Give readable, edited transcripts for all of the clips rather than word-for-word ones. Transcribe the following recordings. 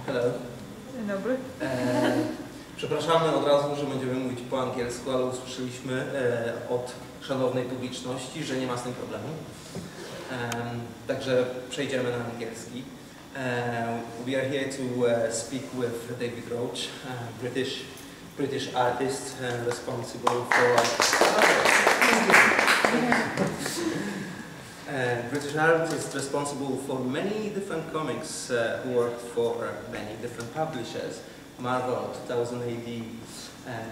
Hello. Dzień dobry. Przepraszamy od razu, że będziemy mówić po angielsku, ale usłyszeliśmy od szanownej publiczności, że nie ma z tym problemu. Także przejdziemy na angielski. We are here to speak with David Roach, British artist responsible for British artist responsible for many different comics, who worked for many different publishers: Marvel, 2000 AD,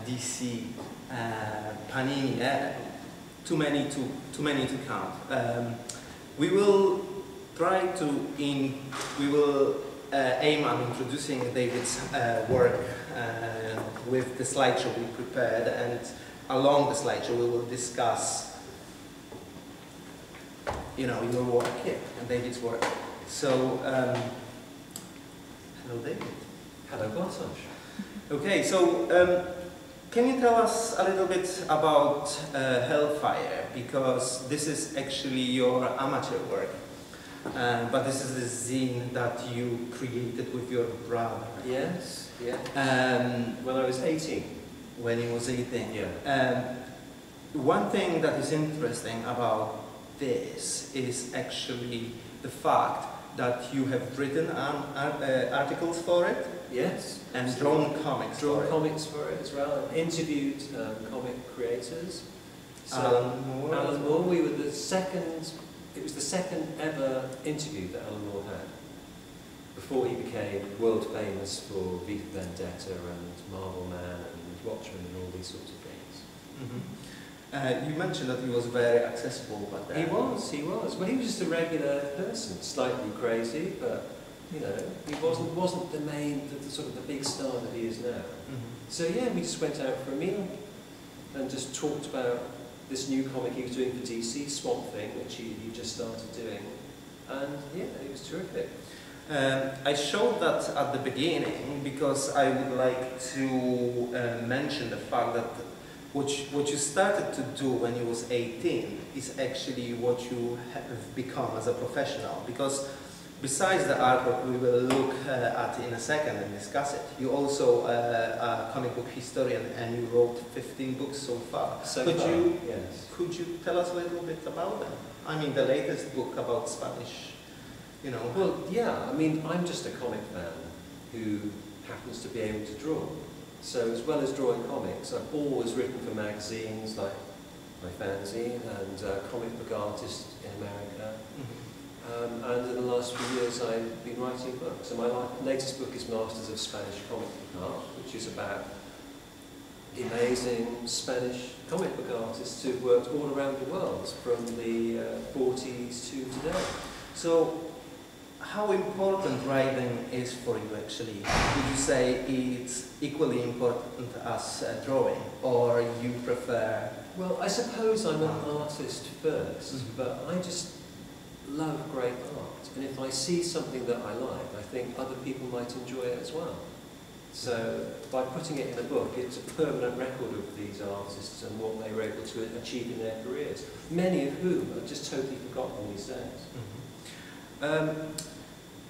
DC, Panini. Too many to count. We will try to aim at introducing David's work with the slideshow we prepared, and along the slideshow we will discuss, your work, and David's work. So, hello David. Hello Bartosz. Okay, so can you tell us a little bit about Hellfire, because this is actually your amateur work, but this is the zine that you created with your brother. Yes, yeah. When I was 18. When he was 18. Yeah. One thing that is interesting about this is actually the fact that you have written articles for it. Yes. And drawn comics for it as well. And interviewed comic creators. So Alan Moore. We were the second. It was the second ever interview that Alan Moore had before he became world famous for V for Vendetta and Marvel Man and Watchmen and all these sorts of things. Mm-hmm. You mentioned that he was very accessible, but he was. Well, he was just a regular person, slightly crazy, but he wasn't the sort of the big star that he is now. Mm-hmm. So yeah, we just went out for a meal and just talked about this new comic he was doing for DC, Swamp Thing, which he just started doing, and yeah, it was terrific. I showed that at the beginning because I would like to mention the fact that what you started to do when you was 18 is actually what you have become as a professional, because besides the artwork we will look at in a second and discuss it, you also a comic book historian, and you wrote 15 books so far. Yes. Could you tell us a little bit about them? I mean, the latest book about Spanish, Well, yeah, I mean, I'm just a comic fan who happens to be able to draw. So as well as drawing comics, I've always written for magazines like my fanzine and Comic Book Artist in America. Mm-hmm. And in the last few years I've been writing books. So my latest book is Masters of Spanish Comic Book Art, which is about the amazing Spanish comic book artists who've worked all around the world from the 40s to today. So, how important writing is for you actually? Would you say it's equally important as drawing, or you prefer? Well, I suppose I'm an artist first, but I just love great art, and if I see something that I like, I think other people might enjoy it as well. So by putting it in a book, it's a permanent record of these artists and what they were able to achieve in their careers, many of whom are just totally forgotten these days.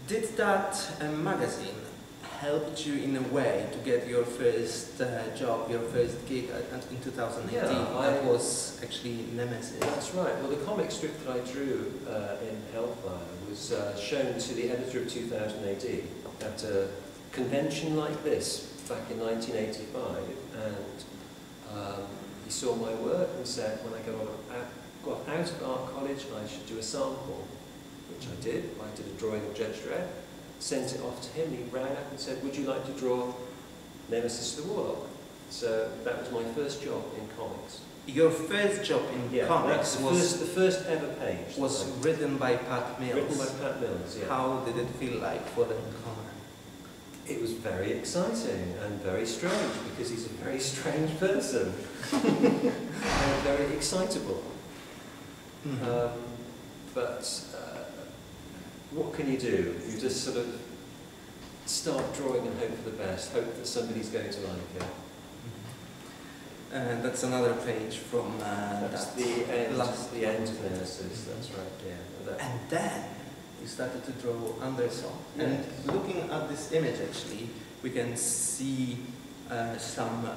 Did that magazine help you in a way to get your first job, your first gig in 2018? Yeah, that was actually Nemesis. That's right. Well, the comic strip that I drew in Hellfire was shown to the editor of 2000 AD at a convention like this back in 1985, and he saw my work and said, when I got out of art college, I should do a sample. Which I did. I did a drawing of Judge Dredd, sent it off to him, he rang up and said, would you like to draw Nemesis the Warlock? So that was my first job in comics. Your first job in comics was the first ever page. Was written by Pat Mills. Written by Pat Mills, yeah. How did it feel like for the newcomer? It was very exciting and very strange, because he's a very strange person. And very excitable. Mm-hmm. But what can you do? You just sort of start drawing and hope for the best, hope that somebody's going to like it. And that's another page from that's the end of Nemesis, that's right, yeah. And then you started to draw Anderson. Yes. And looking at this image, actually, we can see some,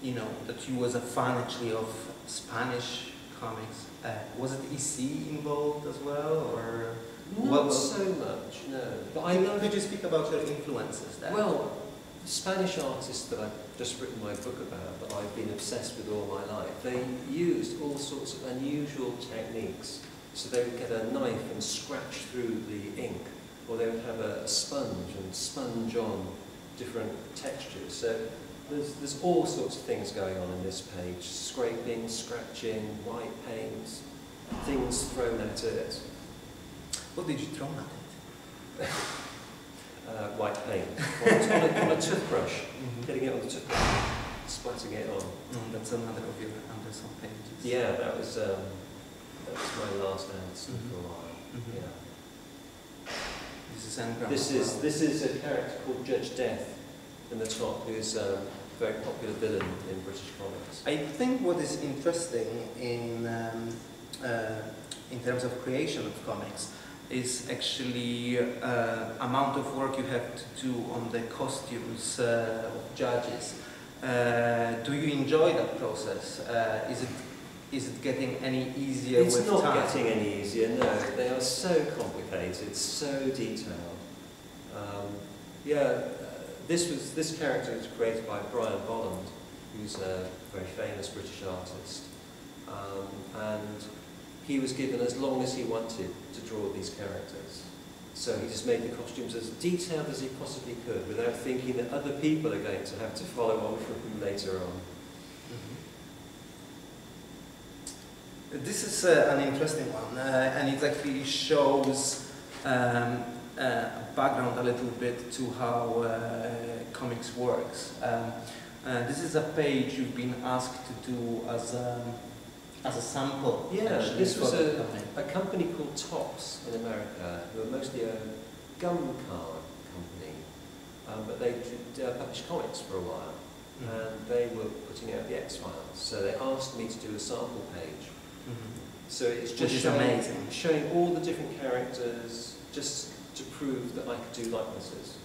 you know, that you was a fan actually of Spanish comics. Was it EC involved as well, or? Not so much, no. But I love. Could you speak about your influences there? Well, the Spanish artists that I've just written my book about, that I've been obsessed with all my life, they used all sorts of unusual techniques. So they would get a knife and scratch through the ink, or they would have a sponge and sponge on different textures. So there's all sorts of things going on in this page: scraping, scratching, white paint, things thrown at it. What did you throw at it? White paint on a toothbrush, getting it on the toothbrush, splatting it on. That's another of your Anderson pages. Yeah, that was my last answer for a while. Yeah. This is Anagram. This is a character called Judge Death in the top, who's a very popular villain in British comics. I think what is interesting in terms of creation of comics is actually amount of work you have to do on the costumes of judges. Do you enjoy that process? Is it getting any easier with time? It's not getting any easier, no. They are so complicated, so detailed. This character was created by Brian Bolland, who's a very famous British artist. And he was given as long as he wanted to draw these characters. So he just made the costumes as detailed as he possibly could, without thinking that other people are going to have to follow on from him later on. This is an interesting one, and it actually shows background a little bit to how comics works. This is a page you've been asked to do as a sample. Yeah, actually, this was for a company called Tops in America, who are mostly a gum card company, but they published comics for a while, and they were putting out the X-Files, so they asked me to do a sample page. So it's just showing all the different characters, just to prove that I could do likenesses.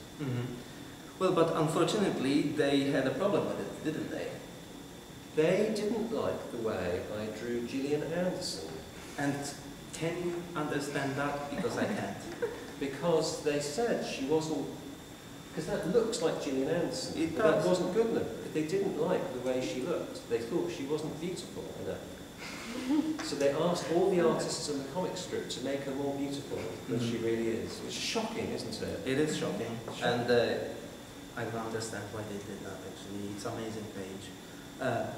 Well, but unfortunately they had a problem with it, didn't they? They didn't like the way I drew Gillian Anderson. And can you understand that? Because I can't. Because they said she wasn't, because that looks like Gillian Anderson, but that wasn't good enough. They didn't like the way she looked. They thought she wasn't beautiful enough. So they asked all the artists in the comic strip to make her more beautiful than she really is. Which is shocking, isn't it? It is shocking. And I don't understand why they did that, actually. It's an amazing page. Yeah,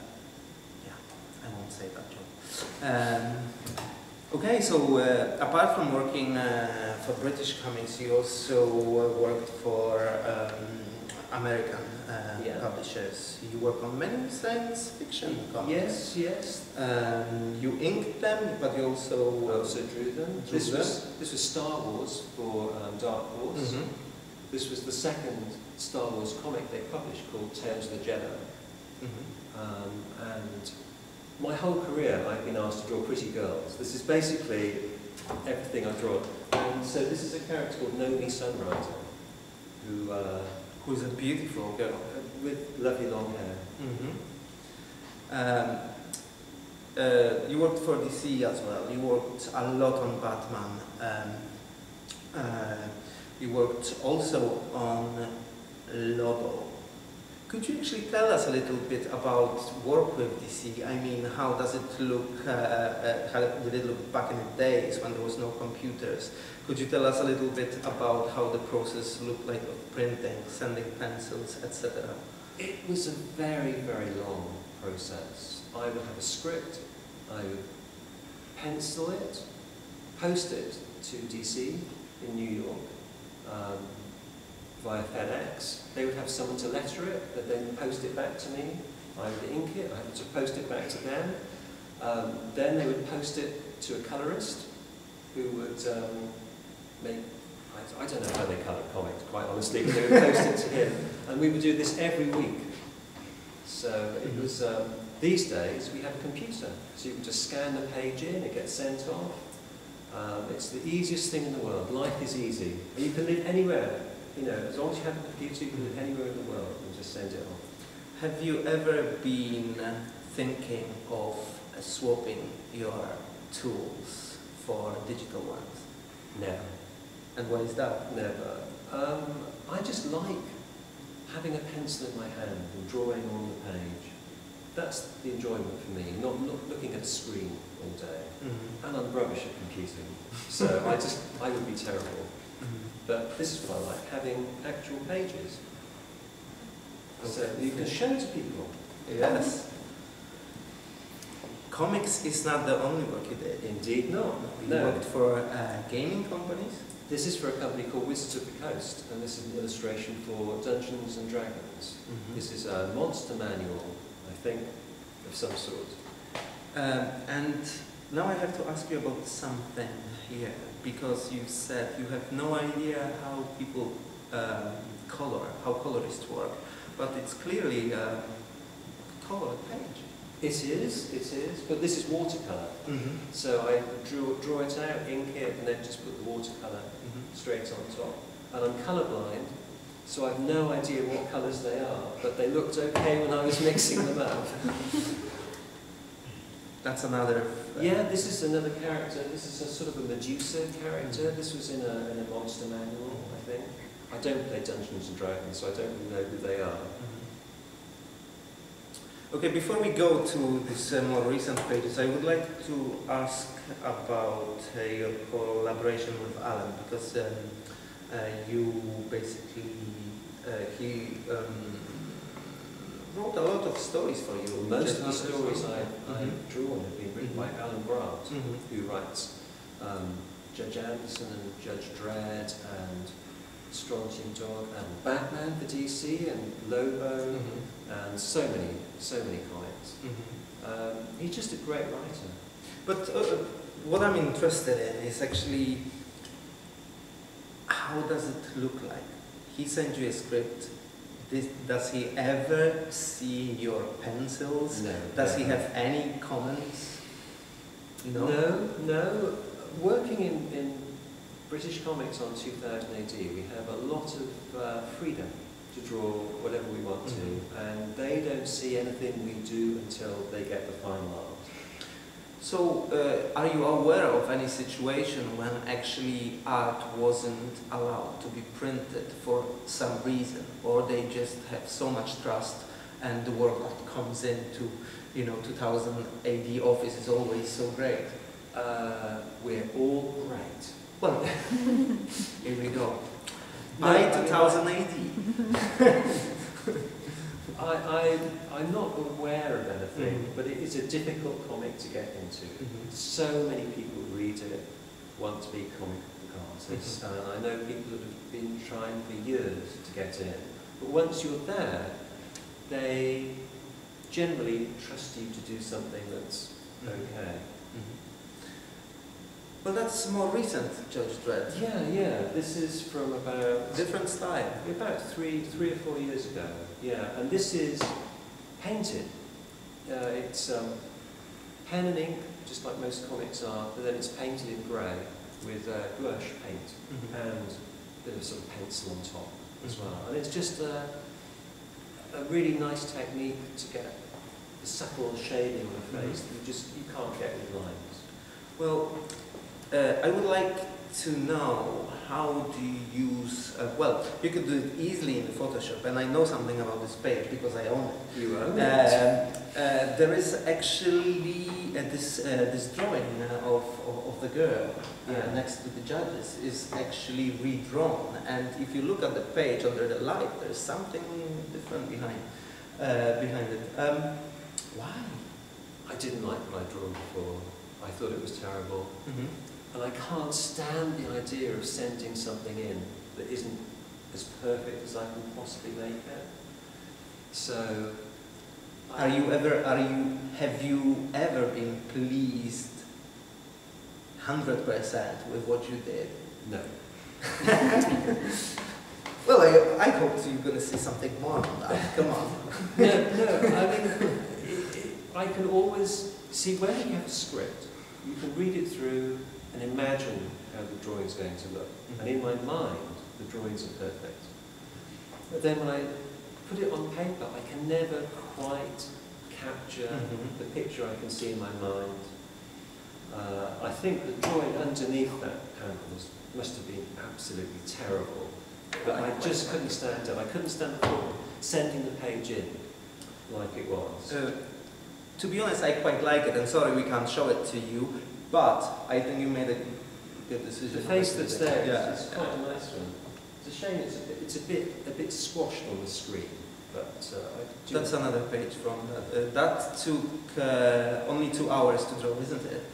I won't say that joke. Okay, so apart from working for British comics, you also worked for American publishers. You work on many science fiction comics. Yes. You inked them, but you also drew them. This was Star Wars for Dark Horse. This was the second Star Wars comic they published, called Tales of the Jedi. And my whole career I've been asked to draw pretty girls. This is basically everything I draw. And so this is a character called Nomi Sunriser, who's a beautiful girl with lovely long hair. You worked for DC as well. You worked a lot on Batman. You worked also on Lobo. Could you actually tell us a little bit about work with DC? I mean, how does it look, how did it look back in the days when there was no computers? Could you tell us a little bit about how the process looked like of printing, sending pencils, etc.? It was a very, very long process. I would have a script, I would pencil it, post it to DC in New York, via FedEx. They would have someone to letter it, but then post it back to me. I would ink it, I had to post it back to them. Then they would post it to a colorist who would make, I don't know how they colour comics, quite honestly, but they would post it to him. And we would do this every week. So it was, these days we have a computer, so you can just scan the page in, it gets sent off. It's the easiest thing in the world. Life is easy. You can live anywhere. You know, as long as you have a computer, you can live anywhere in the world and just send it off. Have you ever been thinking of swapping your tools for digital ones? Never. And why is that? Never. I just like having a pencil in my hand and drawing on the page. That's the enjoyment for me, not looking at a screen all day. Mm-hmm. And I'm rubbish at computing, so I would be terrible. Mm-hmm. But this is what I like, having actual pages. So Okay. you can show to people. Yes. Comics is not the only work you did. Indeed not. You No. worked for gaming companies? This is for a company called Wizards of the Coast, and this is an illustration for Dungeons and Dragons. Mm-hmm. This is a monster manual, I think, of some sort. And now I have to ask you about something here, because you said you have no idea how people how colorists work, but it's clearly a colored page. It is, but this is watercolour. Mm-hmm. So I draw it out, ink it, and then just put the watercolour straight on top. And I'm colourblind, so I've no idea what colours they are, but they looked okay when I was mixing them up. That's another... Yeah, this is another character. This is a sort of a Medusa character. This was in a monster manual, I think. I don't play Dungeons and Dragons, so I don't really know who they are. Okay, before we go to these more recent pages, I would like to ask about your collaboration with Alan, because you basically, he wrote a lot of stories for you. Most of the stories I've drawn have been written by Alan Grant, who writes Judge Anderson and Judge Dredd and Strontium Dog and Batman for DC and Lobo and so many comics. He's just a great writer. But what I'm interested in is actually, how does it look like? He sent you a script. Does he ever see your pencils? No. Does he have any comments? No? No. Working in British comics on 2000 AD, we have a lot of freedom to draw whatever we want to, and they don't see anything we do until they get the final art. So, are you aware of any situation when actually art wasn't allowed to be printed for some reason, or they just have so much trust and the work that comes into, 2000 AD office is always so great? We're all great. Well, here we go. By 2000 AD. I'm not aware of anything, but it is a difficult comic to get into. So many people read it, want to be comic artists, and I know people that have been trying for years to get in. But once you're there, they generally trust you to do something that's okay. Well, that's more recent, Judge Dredd. Yeah. This is from about... Different style. About three or 4 years ago, yeah. And this is painted. It's pen and ink, just like most comics are, but then it's painted in grey with gouache paint and a bit of sort of pencil on top as well. And it's just a really nice technique to get the subtle shading on the face that you can't get with lines. Well, I would like to know, how do you use, well, you could do it easily in Photoshop, and I know something about this page because I own it. You own it? There is actually this drawing of the girl next to the judges is actually redrawn, and if you look at the page under the light, there's something different behind it. Why? I didn't like what I drew before. I thought it was terrible. And I can't stand the idea of sending something in that isn't as perfect as I can possibly make it. So, have you ever been pleased 100% with what you did? No. Well, I hope you're going to see something more on that. Come on. No. I mean, I can always see when you have a script. You can read it through, and imagine how the drawing's going to look. And in my mind, the drawings are perfect. But then when I put it on paper, I can never quite capture the picture I can see in my mind. I think the drawing underneath that panel must have been absolutely terrible. But I just couldn't stand it. I couldn't stand the thought of sending the page in like it was. To be honest, I quite like it, and sorry we can't show it to you, but I think you made a good decision. The face that's there, yeah. it's quite a nice one. It's a shame it's a bit squashed on the screen, but that's another page from that. That took only 2 hours to draw, isn't it?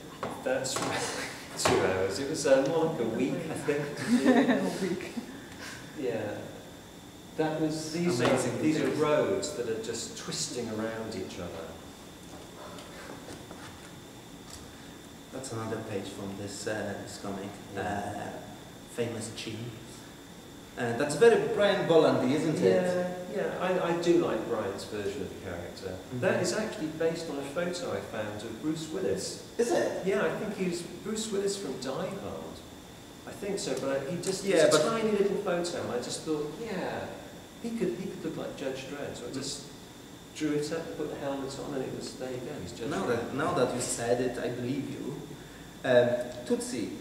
That's right. 2 hours. It was more like a week, I think. A week. Yeah. That was these are roads that are just twisting around each other. That's another page from this comic, Famous Chin. That's very Brian Bollandy, isn't it? Yeah, I do like Brian's version of the character. That is actually based on a photo I found of Bruce Willis. Is it? Yeah, I think he's Bruce Willis from Die Hard. I think so, but he just it's a tiny little photo, and I just thought, yeah, he could look like Judge Dredd. So I just drew it up, put the helmet on, and it was, there you go, he's Judge Dredd. Now that you said it, I believe you. Tootsie,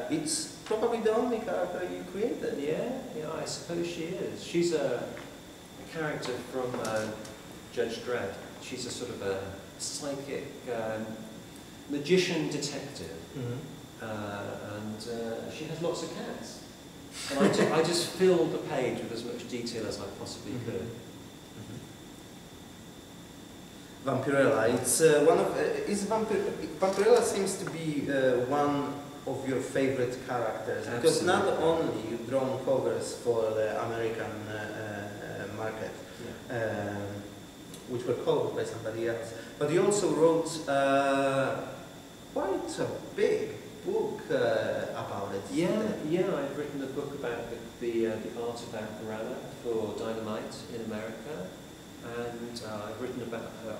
it's probably the only character you created. Yeah, I suppose she is. She's a character from Judge Dredd. She's a sort of a psychic magician detective, and she has lots of cats. And I just filled the page with as much detail as I possibly could. Vampirella, it's one of Vampirella seems to be one of your favorite characters. Absolutely. Because not only you've drawn covers for the American market, which were colored by somebody else, but you also wrote quite a big book about it. Yeah, I've written a book about the art of Vampirella for Dynamite in America, and I've written about her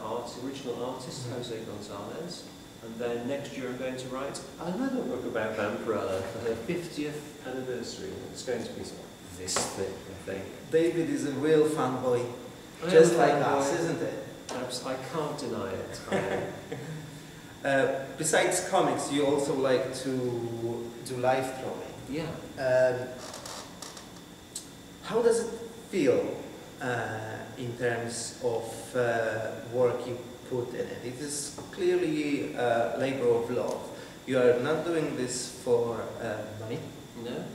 original artist, Jose Gonzalez, and then next year I'm going to write another book about Vampirella for her 50th anniversary. It's going to be sort of this thick, I think. David is a real fanboy, just like us, isn't it? I can't deny it. Besides comics, you also like to do life drawing. Yeah. How does it feel in terms of work you put in it? It is clearly a labor of love. You are not doing this for money. No.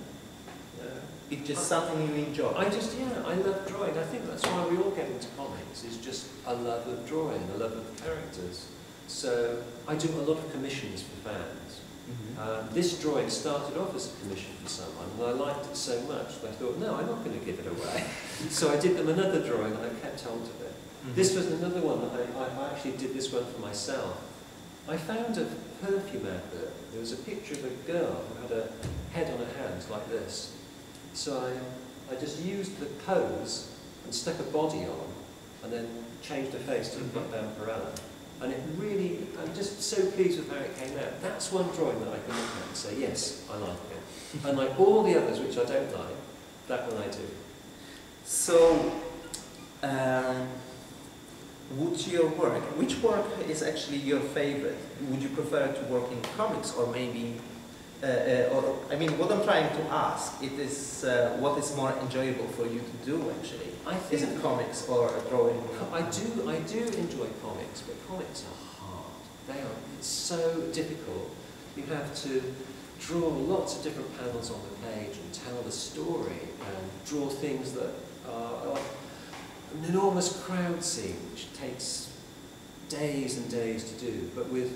It's just something you enjoy. I love drawing. I think that's why we all get into comics, is just a love of drawing, a love of characters. So I do a lot of commissions for fans. This drawing started off as a commission for someone, and I liked it so much that I thought, no, I'm not going to give it away. So I did them another drawing, and I kept hold of it. This was another one that I actually did this one for myself. I found a perfume advert. There was a picture of a girl who had a head on her hand like this. So I just used the pose and stuck a body on, and then changed her face to look like Vampirella. And it really, I'm just so pleased with how it came out. That's one drawing that I can look at and say, yes, I like it. Unlike all the others which I don't like, that one I do. So, which work is actually your favorite? Would you prefer to work in comics, or maybe, I mean, what I'm trying to ask, it is what is more enjoyable for you to do actually? Is it comics or drawing? I do enjoy comics, but comics are hard. It's so difficult. You have to draw lots of different panels on the page and tell the story and draw things that are like an enormous crowd scene, which takes days and days to do. But with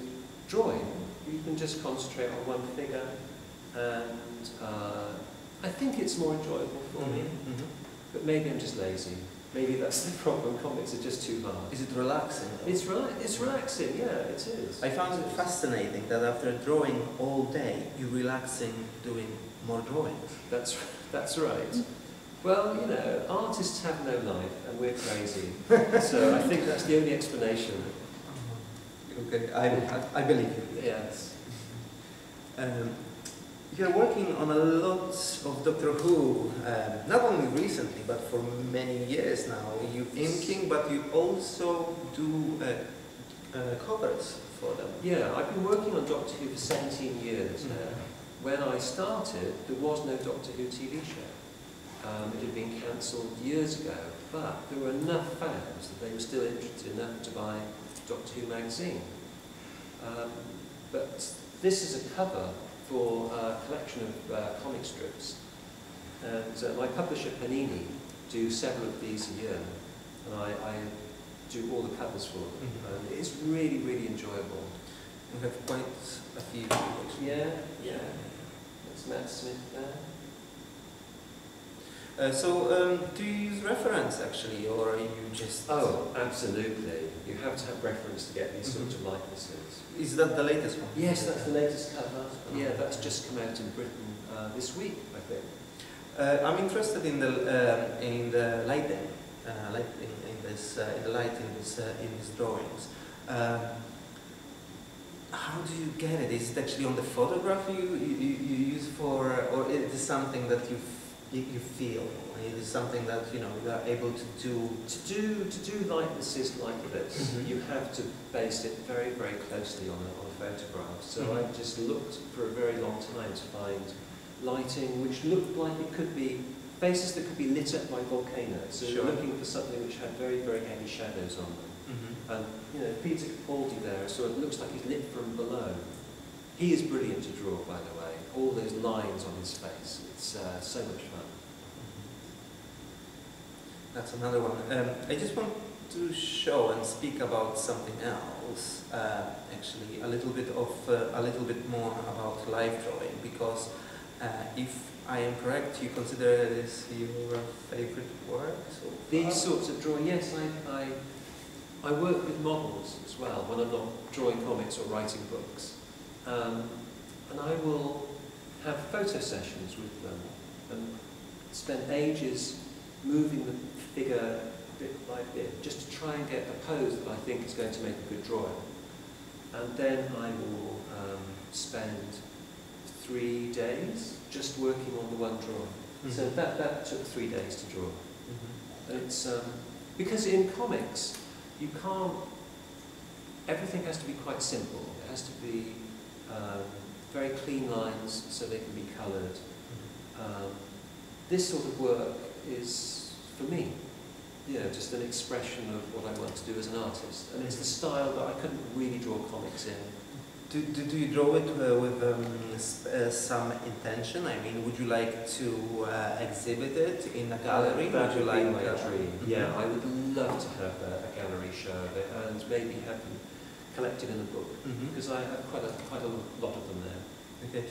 drawing, you can just concentrate on one figure, and I think it's more enjoyable for me. But maybe I'm just lazy. Maybe that's the problem. Comics are just too hard. Is it relaxing though? It's right. It's relaxing. Yeah, it is. I found it fascinating that after drawing all day, you're relaxing doing more drawings. That's right. Well, you know, artists have no life, and we're crazy. So I think that's the only explanation. Okay, I believe you. Yes. You're working on a lot of Doctor Who, not only recently, but for many years now. You inking, but you also do covers for them. Yeah, I've been working on Doctor Who for 17 years now. When I started, there was no Doctor Who TV show. It had been cancelled years ago, but there were enough fans that they were still interested enough to buy Doctor Who magazine. But this is a cover for a collection of comic strips, and my publisher Panini do several of these a year, and I do all the covers for them, and it's really, really enjoyable. You have quite a few actually. Yeah. That's Matt Smith there. Do you use reference actually, or are you just... Oh, absolutely. You have to have reference to get these sorts of likenesses. Is that the latest one? Yes, that's the latest cover. Yeah, that's just come out in Britain this week, I think. I'm interested in the lighting, in the light in these drawings. How do you get it? Is it actually on the photograph you use for, or is it something that you feel? It is something that you are able to do. To do likenesses like this, you have to base it very, very closely on a photograph. So I just looked for a very long time to find lighting which looked like it could be faces that could be lit up by volcanoes. So looking for something which had very, very heavy shadows on them. And Peter Capaldi there sort of looks like he's lit from below. He is brilliant to draw, by the way. All those lines on his face. It's so much fun. That's another one. I just want to show and speak about something else. Actually, a little bit more about live drawing, because if I am correct, you consider this your favorite work so far? These sorts of drawing, yes. I work with models as well when I'm not drawing comics or writing books, and I will have photo sessions with them and spend ages moving the figure bit by bit just to try and get a pose that I think is going to make a good drawing. And then I will spend 3 days just working on the one drawing. So that took 3 days to draw. And it's because in comics you can't. Everything has to be quite simple. It has to be very clean lines so they can be coloured. This sort of work is, for me, just an expression of what I want to do as an artist, and it's the style that I couldn't really draw comics in. Do you draw it with some intention? I mean, would you like to exhibit it in a gallery? That would be my dream. Yeah, I would love to have a gallery show of it, and maybe have them collected in a book, because I have quite a lot of them there. Okay,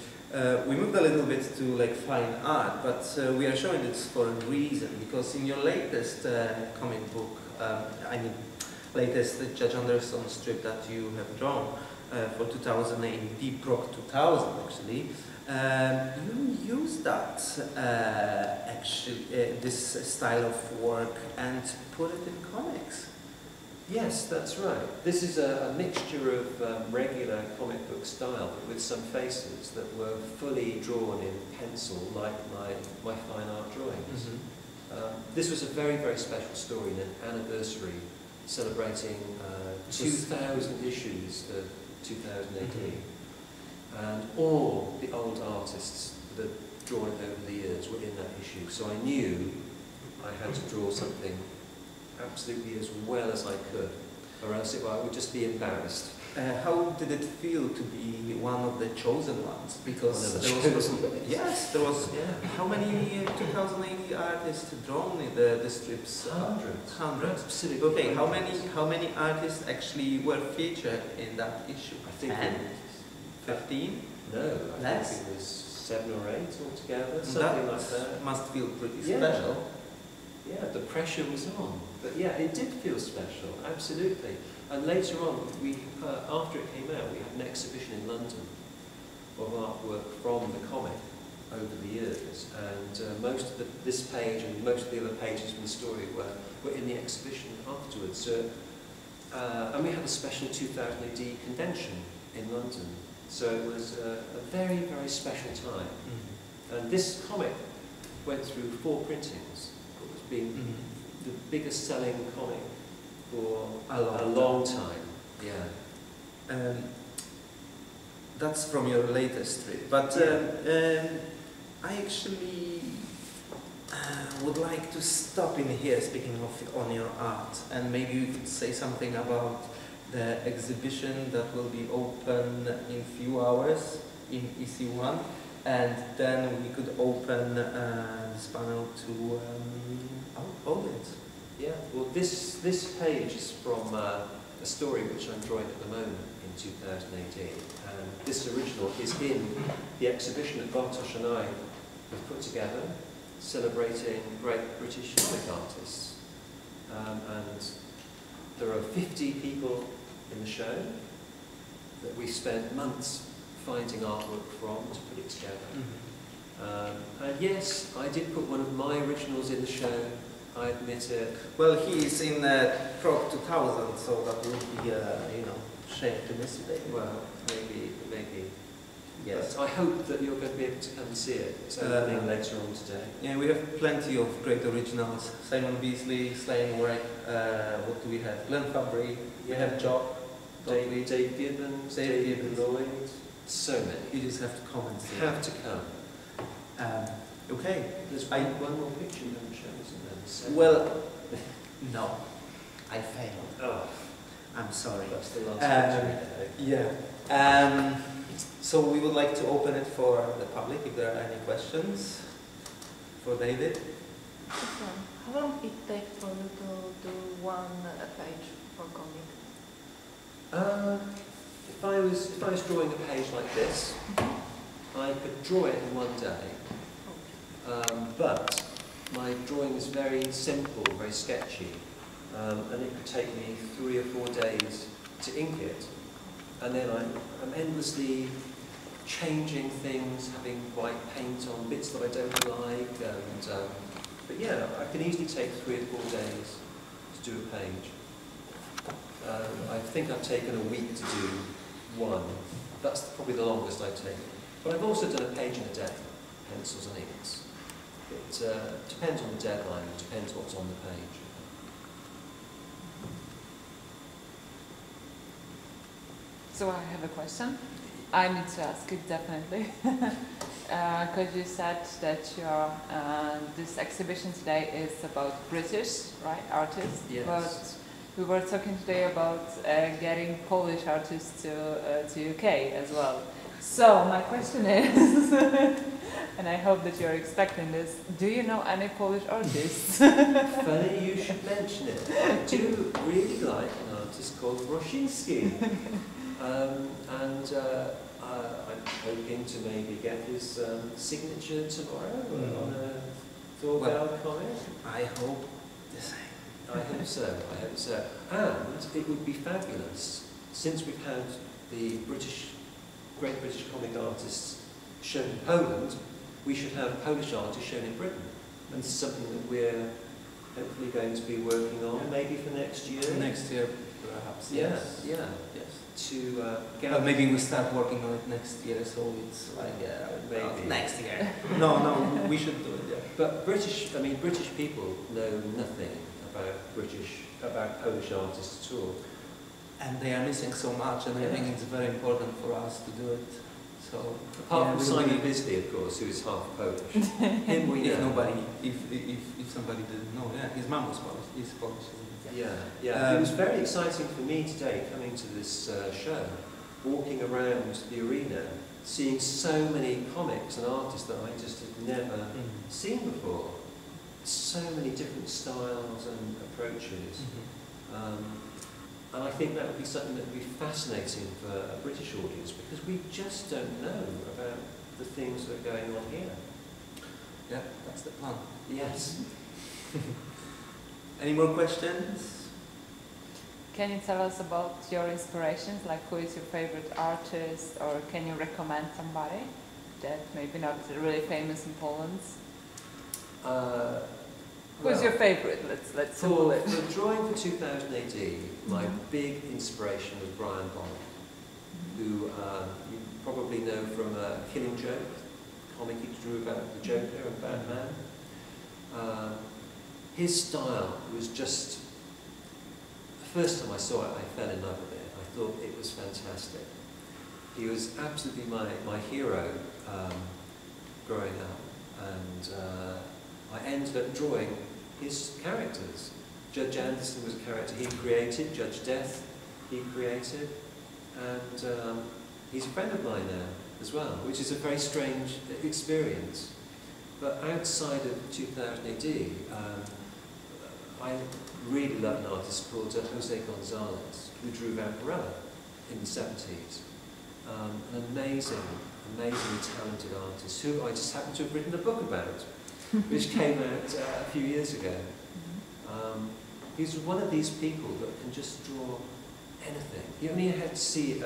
we moved a little bit to fine art, but we are showing this for a reason, because in your latest comic book, latest Judge Anderson strip that you have drawn for 2008, Deep Rock 2000 actually, you use that this style of work and put it in comics. Yes, that's right. This is a mixture of regular comic book style, but with some faces that were fully drawn in pencil, like my fine art drawings. This was a very, very special story, an anniversary celebrating 2,000 issues of 2018. And all the old artists that had drawn it over the years were in that issue. So I knew I had to draw something absolutely as well as I could, or else I would just be embarrassed. How did it feel to be one of the chosen ones? Because there was how many 2080 artists drawn in the strips? Hundreds. Absolutely. Okay, how many artists actually were featured in that issue? I think 10? 15? No, I think it was 7 or 8 altogether, something like that. Must feel pretty special. Yeah, the pressure was on. But yeah, it did feel special, absolutely. And later on, after it came out, we had an exhibition in London of artwork from the comic over the years. And most of this page and most of the other pages from the story were in the exhibition afterwards. So, and we had a special 2000 AD convention in London So it was a very, very special time. And this comic went through 4 printings. It was being the biggest selling comic for a long time. Yeah. That's from your latest strip, but I actually would like to stop in here, speaking of on your art, and maybe you could say something about the exhibition that will be open in few hours in EC1, and then we could open this panel to our audience. Yeah, well this page is from a story which I'm drawing at the moment in 2018, and this original is in the exhibition that Bartosz and I have put together, celebrating great British comic artists. And there are 50 people in the show that we spent months finding artwork from to put it together. And yes, I did put one of my originals in the show, I admit it. Well, he is in Prague 2000, so that would be, you know, shame to miss it. Well, maybe. Yes. But I hope that you're going to be able to come and see it. It's opening later on today. Yeah, we have plenty of great originals. Simon Beasley, Slaying Work, what do we have? Glenn Fabry, we have Jock, Dave Gibbons, David Roach, so many. You just have to come and see. Have to come. Okay. There's one more picture you haven't shown, isn't there? So Well, no, I failed. oh, I'm sorry. that's the last picture. Yeah. So we would like to open it for the public if there are any questions for David. How long it take for you to do one page for comic? If I was drawing a page like this, I could draw it in one day. But my drawing is very simple, very sketchy, and it could take me 3 or 4 days to ink it. And then I'm endlessly changing things, having white paint on bits that I don't like, and but yeah, I can easily take 3 or 4 days to do a page. I think I've taken a week to do one. That's probably the longest I've taken. But I've also done a page in a day, pencils and inks. It depends on the deadline, it depends what's on the page. So I have a question. I need to ask it definitely. Because you said that your this exhibition today is about British, right, artists. Yes. But we were talking today about getting Polish artists to UK as well. So my question is, and I hope that you're expecting this, do you know any Polish artists? Funny you should mention it. I do really like an artist called Roshinsky. I'm hoping to maybe get his signature tomorrow on a Thorvald comic. I hope the same. I hope so, I hope so. And it would be fabulous, since we've had the great British comic artists shown in Poland, we should have Polish artists shown in Britain. And this is something that we're hopefully going to be working on, maybe for next year. Next year, perhaps. Yeah, Yes. yeah. Yes. To get But maybe we start working on it next year, so it's like maybe next year. No, we should do it. Yeah. But British people know nothing about Polish artists at all. And they are missing so much, and I think it's very important for us to do it. So Apart yeah, from Simon Bisley, of course, who is half Polish. Him we know. If somebody didn't know, yeah, his mum was Polish. He's Polish. Isn't he? Yeah. It was very exciting for me today coming to this show, walking around the arena, seeing so many comics and artists that I just had never seen before. So many different styles and approaches. And I think that would be something that would be fascinating for a British audience, because we just don't know about the things that are going on here. Yeah, that's the plan. Yes. Any more questions? Can you tell us about your inspirations, like who is your favorite artist, or can you recommend somebody that maybe not really famous in Poland? Who's your favorite? Let's simple it. For drawing for 2018, my big inspiration was Brian Bonner, who probably know from Killing Joke, comic he drew about the Joker and Batman. His style was just, the first time I saw it, I fell in love with it. I thought it was fantastic. He was absolutely my hero growing up, and I ended up drawing his characters. Judge Anderson was a character he created, Judge Death he created, and he's a friend of mine now as well, which is a very strange experience. But outside of 2000 AD, I really love an artist called Jose Gonzalez, who drew Vampirella in the 70s. An amazing, amazingly talented artist who I just happened to have written a book about, which came out a few years ago. He's one of these people that can just draw anything. He only had to see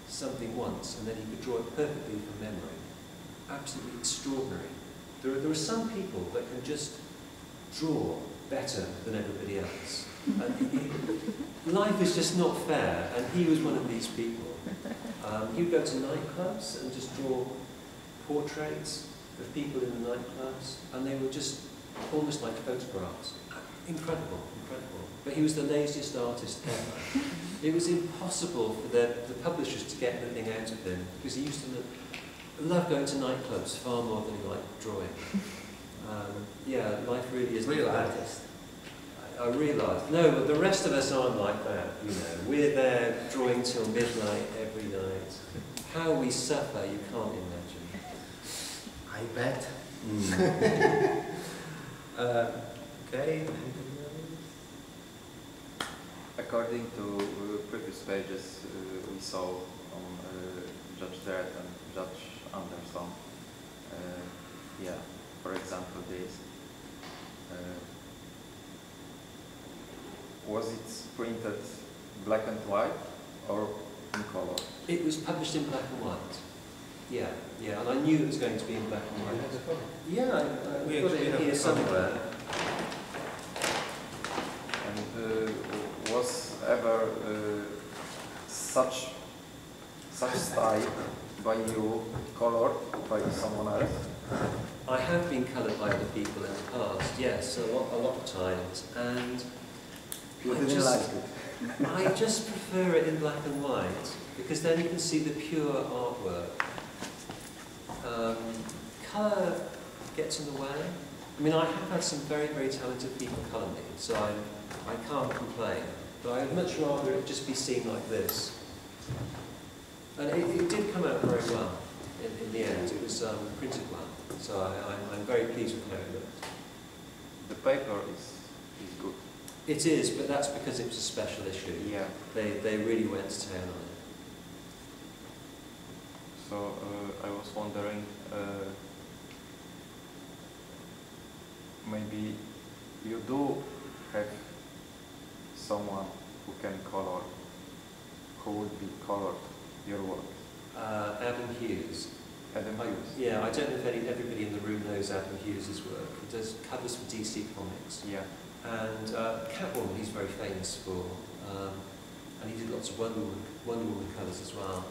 something once, and then he could draw it perfectly from memory. Absolutely extraordinary. There are some people that can just draw better than everybody else. Life is just not fair, and he was one of these people. He would go to nightclubs and just draw portraits of people in the nightclubs, and they were just almost like photographs. Incredible, incredible. But he was the laziest artist ever. It was impossible for the publishers to get anything out of him, because he used to love going to nightclubs far more than he liked drawing. Yeah, life really is Real artist. I realise. No, but the rest of us aren't like that, you know. We're there drawing till midnight every night. How we suffer, you can't imagine. I bet. Okay. According to previous pages we saw on Judge Dredd and Judge Anderson, yeah, for example this, was it printed black and white or in color? It was published in black and white. Yeah, yeah, and I knew it was going to be in black and white. Yeah, We I've got actually it have here the somewhere. And was ever such style by you colored by someone else? I have been coloured by other people in the past, yes, a lot of times, and You I didn't just- like it? I just prefer it in black and white, because then you can see the pure artwork. Colour gets in the way. I mean, I have had some very, very talented people colour me, so I can't complain. But I'd much rather it just be seen like this. And it did come out very well in the end. It was printed well, so I'm very pleased with how it looked. The paper is good. It is, but that's because it was a special issue. Yeah. They really went to town on it. So I was wondering, maybe you do have someone who can color, who would be colored your work. Adam Hughes. Adam Hughes. Yeah, I don't know if everybody in the room knows Adam Hughes' work. He does covers for DC Comics. Yeah. And Catwoman, he's very famous for. And he did lots of Wonder Woman colours as well.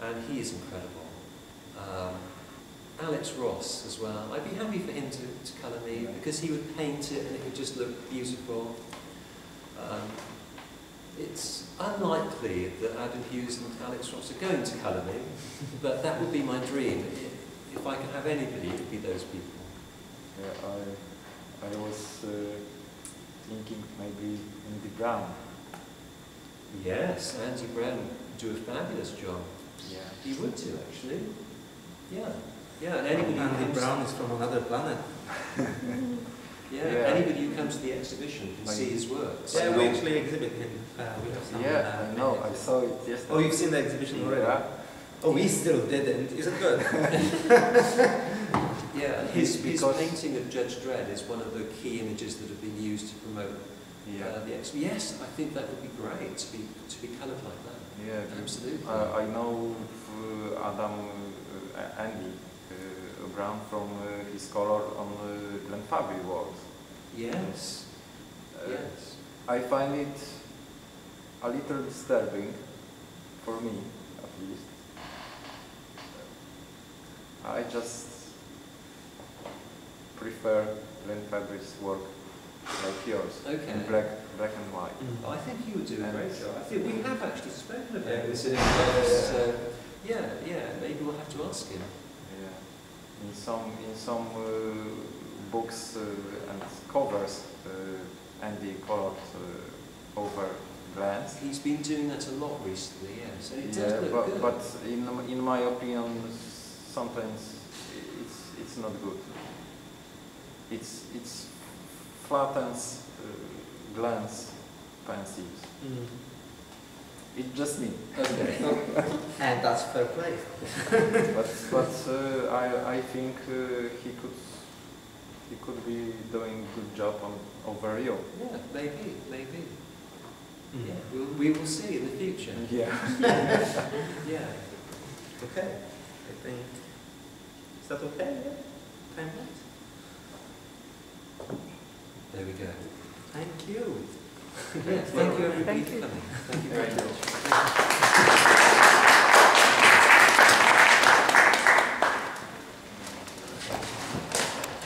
And he is incredible. Alex Ross as well. I'd be happy for him to colour me, because he would paint it and it would just look beautiful. It's unlikely that Adam Hughes and Alex Ross are going to colour me, but that would be my dream. If I could have anybody, it would be those people. Yeah, I was thinking maybe Andy Brown. Yes, Andy Brown would do a fabulous job. Yeah. He would do, actually. Yeah. Yeah, and anybody who Andy comes, Brown is from another planet. yeah, anybody who comes to the exhibition can see his works. Yeah, we actually exhibit him. We have some. Yeah, I know. I saw it yesterday. Oh, you've seen the exhibition already? Yeah. Oh, we still didn't. Is it good? Yeah, and his Because- painting of Judge Dredd is one of the key images that have been used to promote the exhibition. Yes, I think that would be great to be coloured like that. Yeah, Absolutely. I know Andy Brown from his color on Glenn Fabry works. Yes. Yes. I find it a little disturbing, for me at least, I just prefer Glenn Fabry's work like yours, Okay. in black and white. I think you would do a great job. I think we have actually spoken about Yeah. this in advance. Yeah, maybe we'll have to ask him. Yeah. In some books and covers, Andy colored over glance. He's been doing that a lot recently, yes, and it does Yeah, look good. but in my opinion, sometimes it's not good. It's flattens glance pencils. It's just me. Okay. And that's fair play. but I think he could be doing a good job over you. Yeah, maybe. Yeah, we will see in the future. Yeah. Yeah. Okay. I think. Is that okay? Yeah. Time wise. There we go. Thank you. Yeah, thank you everybody Thank for you. coming. Thank you very Thank you. much.